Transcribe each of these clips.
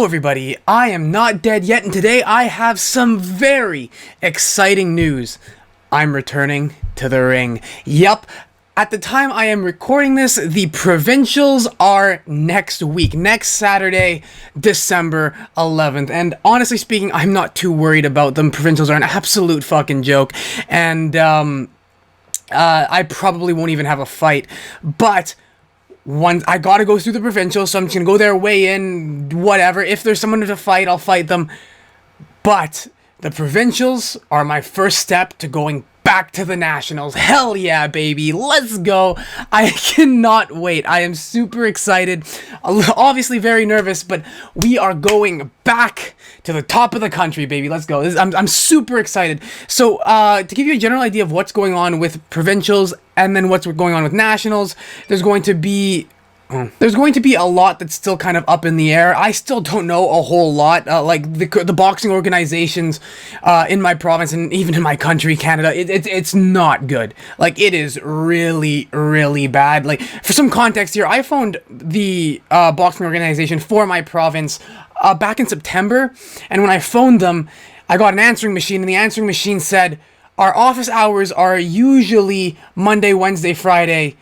Hello everybody, I am not dead yet, and today I have some very exciting news. I'm returning to the ring. Yup, at the time I am recording this, the Provincials are next week, next Saturday, December 11th, and honestly speaking, I'm not too worried about them. Provincials are an absolute fucking joke, and I probably won't even have a fight, but I gotta go through the Provincials, so I'm just gonna go there, weigh in, whatever. If there's someone to fight, I'll fight them. But the Provincials are my first step to going back to the Nationals. Hell yeah, baby. Let's go. I cannot wait. I am super excited. Obviously very nervous, but we are going back to the top of the country, baby. Let's go. I'm super excited. So, to give you a general idea of what's going on with Provincials and then what's going on with Nationals, there's going to be a lot that's still kind of up in the air. I still don't know a whole lot. Like the boxing organizations in my province and even in my country, Canada, it's not good. Like, it is really, really bad. Like, for some context here, I phoned the boxing organization for my province back in September, and when I phoned them, I got an answering machine, and the answering machine said, our office hours are usually Monday, Wednesday, Friday,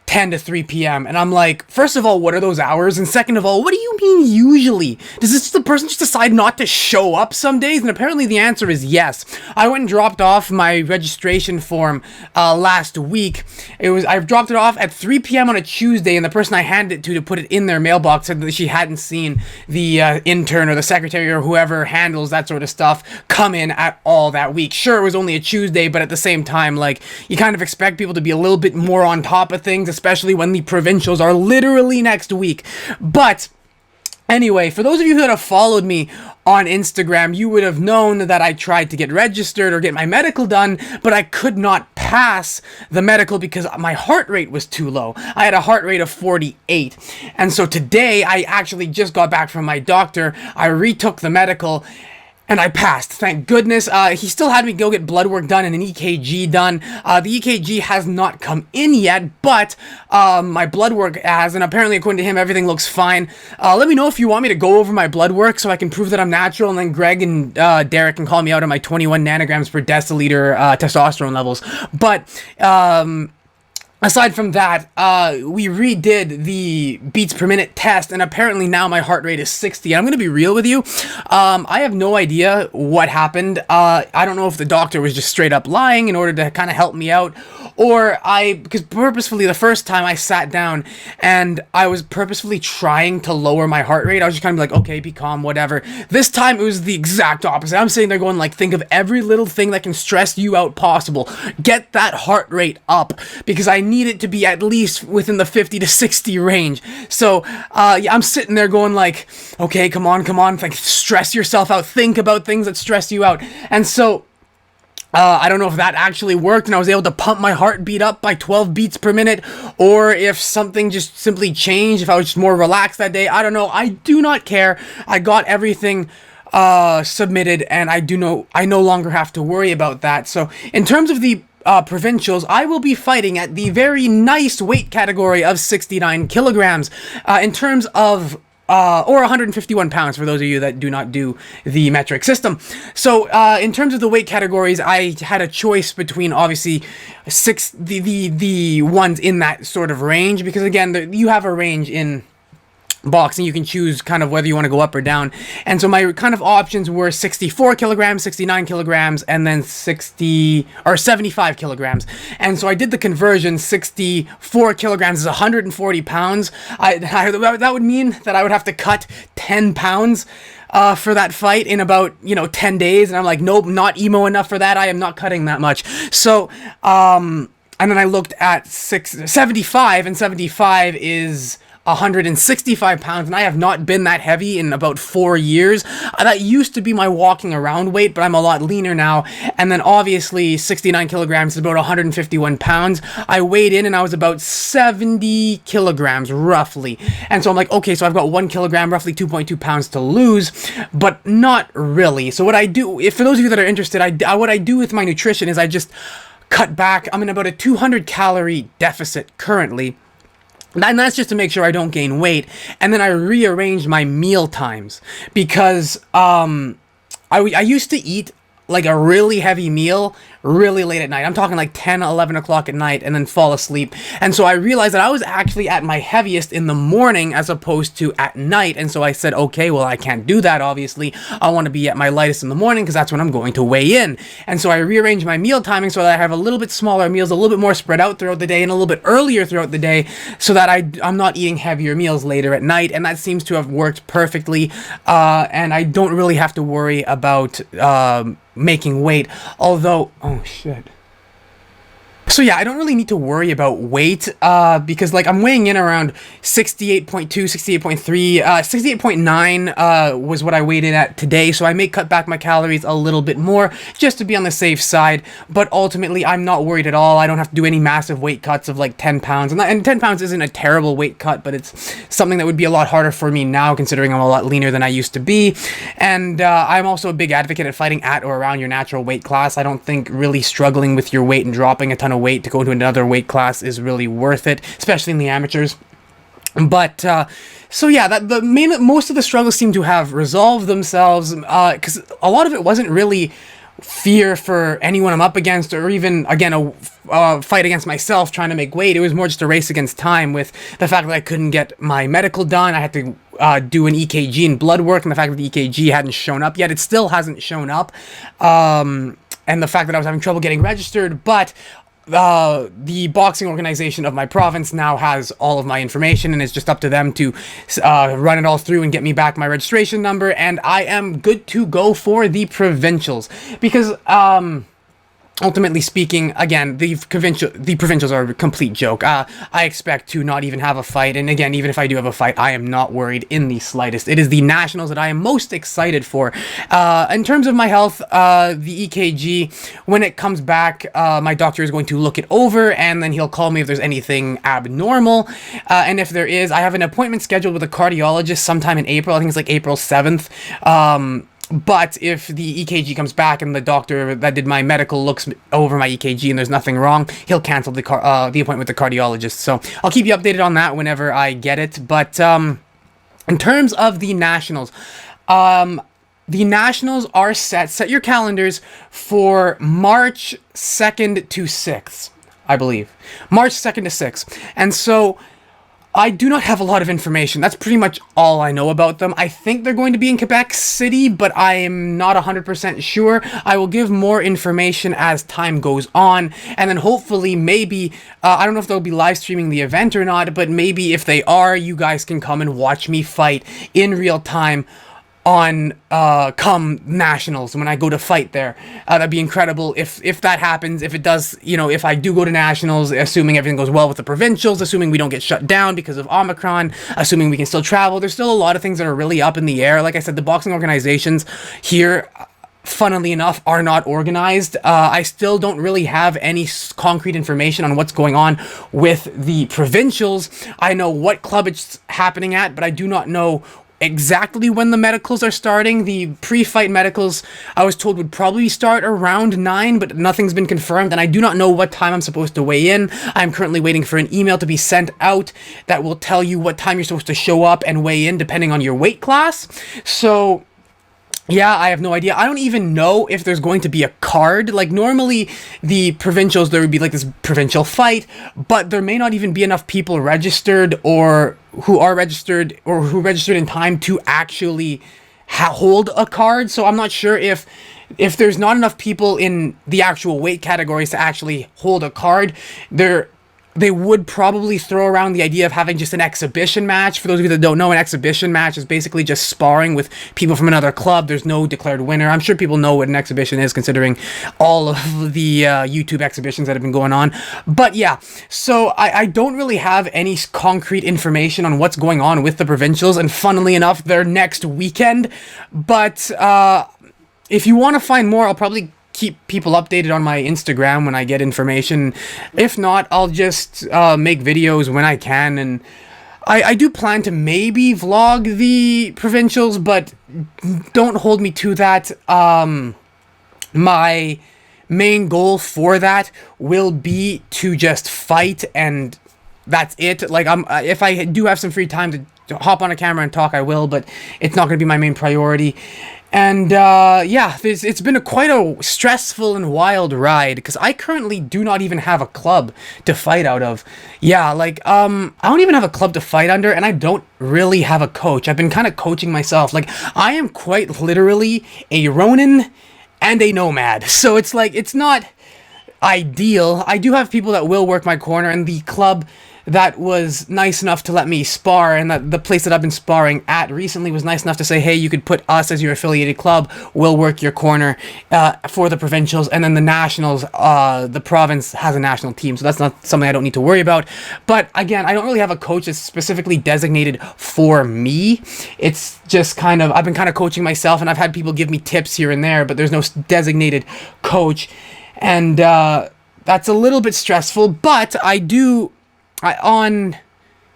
10 to 3 p.m. And I'm like, first of all, what are those hours? And second of all, what do you mean usually? Does the person just decide not to show up some days? And apparently the answer is yes. I went and dropped off my registration form last week. I dropped it off at 3 p.m. on a Tuesday, and the person I handed it to put it in their mailbox said that she hadn't seen the intern or the secretary or whoever handles that sort of stuff come in at all that week. Sure, it was only a Tuesday, but at the same time, like, you kind of expect people to be a little bit more on top of things, especially when the Provincials are literally next week. But anyway, for those of you that have followed me on Instagram, you would have known that I tried to get registered or get my medical done, but I could not pass the medical because my heart rate was too low. I had a heart rate of 48. And so today, I actually just got back from my doctor. I retook the medical, and I passed, thank goodness. He still had me go get blood work done and an EKG done. The EKG has not come in yet, but my blood work has, and apparently according to him, everything looks fine. Let me know if you want me to go over my blood work so I can prove that I'm natural, and then Greg and Derek can call me out on my 21 nanograms per deciliter testosterone levels. But aside from that, we redid the beats per minute test, and apparently now my heart rate is 60. I'm going to be real with you. I have no idea what happened. I don't know if the doctor was just straight up lying in order to kind of help me out, or because purposefully the first time I sat down and I was purposefully trying to lower my heart rate. I was just kind of like, okay, be calm, whatever. This time it was the exact opposite. I'm sitting there going like, think of every little thing that can stress you out possible. Get that heart rate up, because I need it to be at least within the 50 to 60 range. So yeah, I'm sitting there going like, okay, come on, like, stress yourself out, think about things that stress you out. And so I don't know if that actually worked and I was able to pump my heartbeat up by 12 beats per minute, or if something just simply changed, if I was just more relaxed that day. I don't know. I do not care. I got everything submitted, and I no longer have to worry about that. So in terms of the Provincials, I will be fighting at the very nice weight category of 69 kilograms in terms of or 151 pounds for those of you that do not do the metric system. So in terms of the weight categories, I had a choice between obviously the ones in that sort of range, because again, you have a range in boxing. You can choose kind of whether you want to go up or down. And so my kind of options were 64 kilograms, 69 kilograms, and then 75 kilograms. And so I did the conversion. 64 kilograms is 140 pounds. That would mean that I would have to cut 10 pounds for that fight in about, 10 days. And I'm like, nope, not emo enough for that. I am not cutting that much. So, and then I looked at 75, and 75 is 165 pounds, and I have not been that heavy in about 4 years. That used to be my walking around weight, but I'm a lot leaner now. And then obviously 69 kilograms is about 151 pounds. I weighed in and I was about 70 kilograms roughly. And so I'm like, okay, so I've got 1 kilogram, roughly 2.2 pounds to lose, but not really. So what I do, if for those of you that are interested, what I do with my nutrition is I just cut back. I'm in about a 200 calorie deficit currently. And that's just to make sure I don't gain weight. And then I rearranged my meal times because I used to eat like a really heavy meal really late at night. I'm talking like 10, 11 o'clock at night and then fall asleep. And so I realized that I was actually at my heaviest in the morning as opposed to at night. And so I said, okay, well, I can't do that, obviously. I want to be at my lightest in the morning because that's when I'm going to weigh in. And so I rearranged my meal timing so that I have a little bit smaller meals, a little bit more spread out throughout the day and a little bit earlier throughout the day so that I'm not eating heavier meals later at night. And that seems to have worked perfectly. And I don't really have to worry about making weight, although, oh shit. So yeah, I don't really need to worry about weight, because like I'm weighing in around 68.2, 68.3, 68.9, was what I weighed in at today, so I may cut back my calories a little bit more, just to be on the safe side, but ultimately, I'm not worried at all. I don't have to do any massive weight cuts of like 10 pounds, and 10 pounds isn't a terrible weight cut, but it's something that would be a lot harder for me now, considering I'm a lot leaner than I used to be, and I'm also a big advocate at fighting at or around your natural weight class. I don't think really struggling with your weight and dropping a ton of weight to go to another weight class is really worth it, especially in the amateurs. But so yeah, most of the struggles seem to have resolved themselves, because a lot of it wasn't really fear for anyone I'm up against, or even again a fight against myself trying to make weight. It was more just a race against time, with the fact that I couldn't get my medical done. I had to do an EKG and blood work, and the fact that the EKG hadn't shown up yet. It still hasn't shown up, and the fact that I was having trouble getting registered, but the boxing organization of my province now has all of my information, and it's just up to them to run it all through and get me back my registration number, and I am good to go for the provincials, because ultimately speaking, again, the provincials are a complete joke. I expect to not even have a fight, and again, even if I do have a fight, I am not worried in the slightest. It is the nationals that I am most excited for. In terms of my health, the EKG, when it comes back, my doctor is going to look it over, and then he'll call me if there's anything abnormal, and if there is, I have an appointment scheduled with a cardiologist sometime in April. I think it's like April 7th. But if the EKG comes back and the doctor that did my medical looks over my EKG and there's nothing wrong, he'll cancel the appointment with the cardiologist. So I'll keep you updated on that whenever I get it. But in terms of the nationals, the nationals are set your calendars for March 2nd to 6th, I believe. March 2nd to 6th. And so I do not have a lot of information. That's pretty much all I know about them. I think they're going to be in Quebec City, but I am not 100% sure. I will give more information as time goes on, and then hopefully maybe, I don't know if they'll be live streaming the event or not, but maybe if they are, you guys can come and watch me fight in real time on come nationals when I go to fight there. That'd be incredible if that happens. If it does, if I do go to nationals, assuming everything goes well with the provincials, assuming we don't get shut down because of Omicron, assuming we can still travel. There's still a lot of things that are really up in the air. Like I said, the boxing organizations here, funnily enough, are not organized. I still don't really have any concrete information on what's going on with the provincials. I know what club it's happening at, but I do not know exactly when the medicals are starting. The pre-fight medicals, I was told, would probably start around 9, but nothing's been confirmed, and I do not know what time I'm supposed to weigh in. I'm currently waiting for an email to be sent out that will tell you what time you're supposed to show up and weigh in depending on your weight class. So yeah, I have no idea. I don't even know if there's going to be a card. Like, normally, the provincials, there would be, like, this provincial fight, but there may not even be enough people registered or who are registered or who registered in time to actually hold a card. So I'm not sure if there's not enough people in the actual weight categories to actually hold a card, they would probably throw around the idea of having just an exhibition match. For those of you that don't know, an exhibition match is basically just sparring with people from another club. There's no declared winner. I'm sure people know what an exhibition is, considering all of the YouTube exhibitions that have been going on. But yeah, so I don't really have any concrete information on what's going on with the provincials, and funnily enough, they're next weekend. But if you want to find more, I'll probably keep people updated on my Instagram when I get information. If not, I'll just make videos when I can, and I do plan to maybe vlog the provincials, but don't hold me to that. My main goal for that will be to just fight and that's it. Like, if I do have some free time to hop on a camera and talk, I will, but it's not going to be my main priority. And yeah, it's been quite a stressful and wild ride, because I currently do not even have a club to fight out of. Yeah, like, I don't even have a club to fight under, and I don't really have a coach. I've been kind of coaching myself. Like, I am quite literally a Ronin and a nomad. So it's like, it's not ideal. I do have people that will work my corner, and the club that was nice enough to let me spar, and that the place that I've been sparring at recently was nice enough to say, hey, you could put us as your affiliated club, we'll work your corner for the provincials, and then the nationals, the province has a national team, so that's not something I don't need to worry about. But again, I don't really have a coach that's specifically designated for me. It's just kind of, I've been kind of coaching myself, and I've had people give me tips here and there, but there's no designated coach, and that's a little bit stressful. But on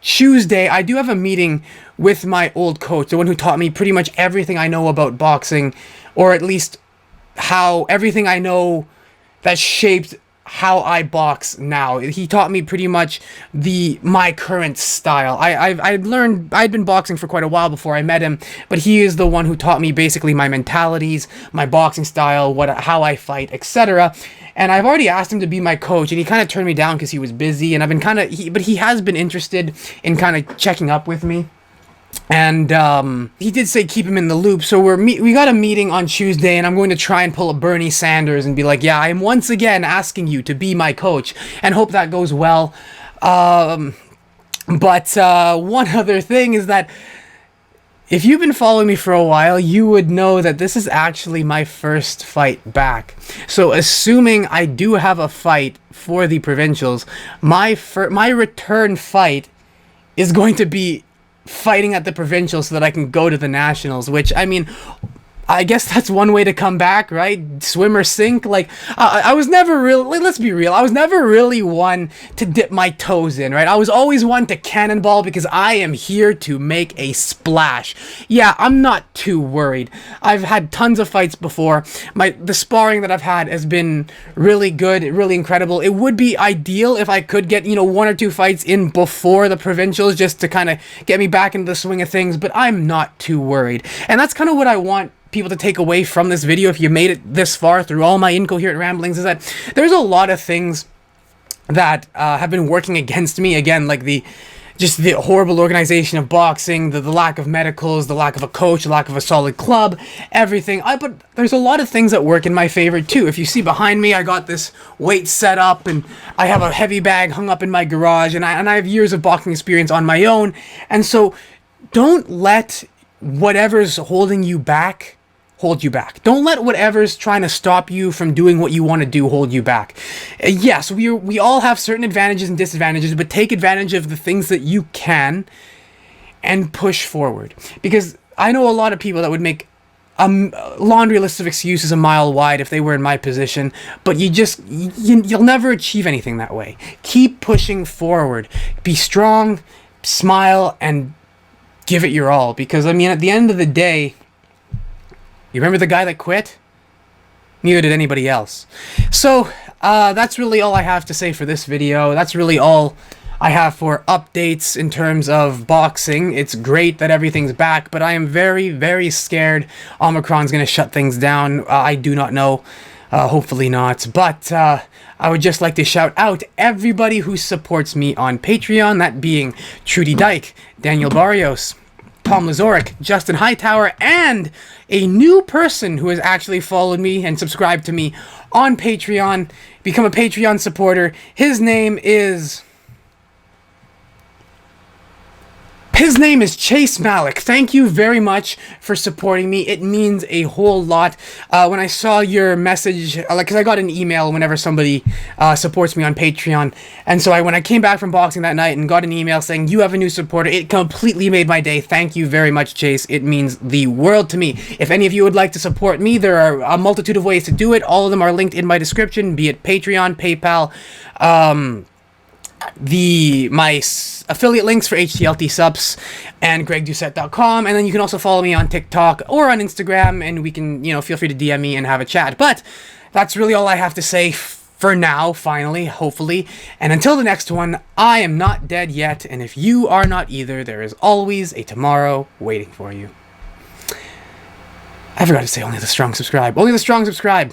Tuesday, I do have a meeting with my old coach, the one who taught me pretty much everything I know about boxing, or at least everything I know that shaped how I box now. He taught me pretty much my current style. I'd been boxing for quite a while before I met him, but he is the one who taught me basically my mentalities, my boxing style, how I fight, etc. And I've already asked him to be my coach, and he kind of turned me down because he was busy, and I've been but he has been interested in kind of checking up with me. And he did say keep him in the loop, so we got a meeting on Tuesday, and I'm going to try and pull a Bernie Sanders and be like, yeah, I am once again asking you to be my coach, and hope that goes well. But one other thing is that if you've been following me for a while, you would know that this is actually my first fight back. So assuming I do have a fight for the provincials, my return fight is going to be fighting at the provincials so that I can go to the nationals, which, I mean, I guess that's one way to come back, right? Swim or sink. Like, I was never really, let's be real, I was never really one to dip my toes in, right? I was always one to cannonball because I am here to make a splash. Yeah, I'm not too worried. I've had tons of fights before. The sparring that I've had has been really good, really incredible. It would be ideal if I could get, one or two fights in before the provincials just to kind of get me back into the swing of things, but I'm not too worried. And that's kind of what I want people to take away from this video, if you made it this far through all my incoherent ramblings, is that there's a lot of things that have been working against me. Again, like the horrible organization of boxing, the lack of medicals, the lack of a coach, the lack of a solid club, everything. But there's a lot of things that work in my favor too. If you see behind me, I got this weight set up, and I have a heavy bag hung up in my garage, and I have years of boxing experience on my own. And so don't let whatever's holding you back hold you back. Don't let whatever's trying to stop you from doing what you want to do hold you back. Yes, we all have certain advantages and disadvantages, but take advantage of the things that you can and push forward. Because I know a lot of people that would make a laundry list of excuses a mile wide if they were in my position, but you'll never achieve anything that way. Keep pushing forward. Be strong, smile, and give it your all. Because, I mean, at the end of the day, you remember the guy that quit? Neither did anybody else. So, that's really all I have to say for this video. That's really all I have for updates in terms of boxing. It's great that everything's back, but I am very, very scared Omicron's going to shut things down. I do not know. Hopefully not. But I would just like to shout out everybody who supports me on Patreon, that being Trudy Dyke, Daniel Barrios, Tom Lazoric, Justin Hightower, and a new person who has actually followed me and subscribed to me on Patreon. Become a Patreon supporter. His name is Chase Malik. Thank you very much for supporting me. It means a whole lot. When I saw your message, because I got an email whenever somebody supports me on Patreon, and so when I came back from boxing that night and got an email saying you have a new supporter, it completely made my day. Thank you very much, Chase. It means the world to me. If any of you would like to support me, there are a multitude of ways to do it. All of them are linked in my description, be it Patreon, PayPal, my affiliate links for HTLT subs and gregdoucette.com, and then you can also follow me on TikTok or on Instagram, and we can, feel free to DM me and have a chat. But that's really all I have to say for for now, finally, hopefully. And until the next one, I am not dead yet, and if you are not either, there is always a tomorrow waiting for you. I forgot to say only the strong subscribe. Only the strong subscribe.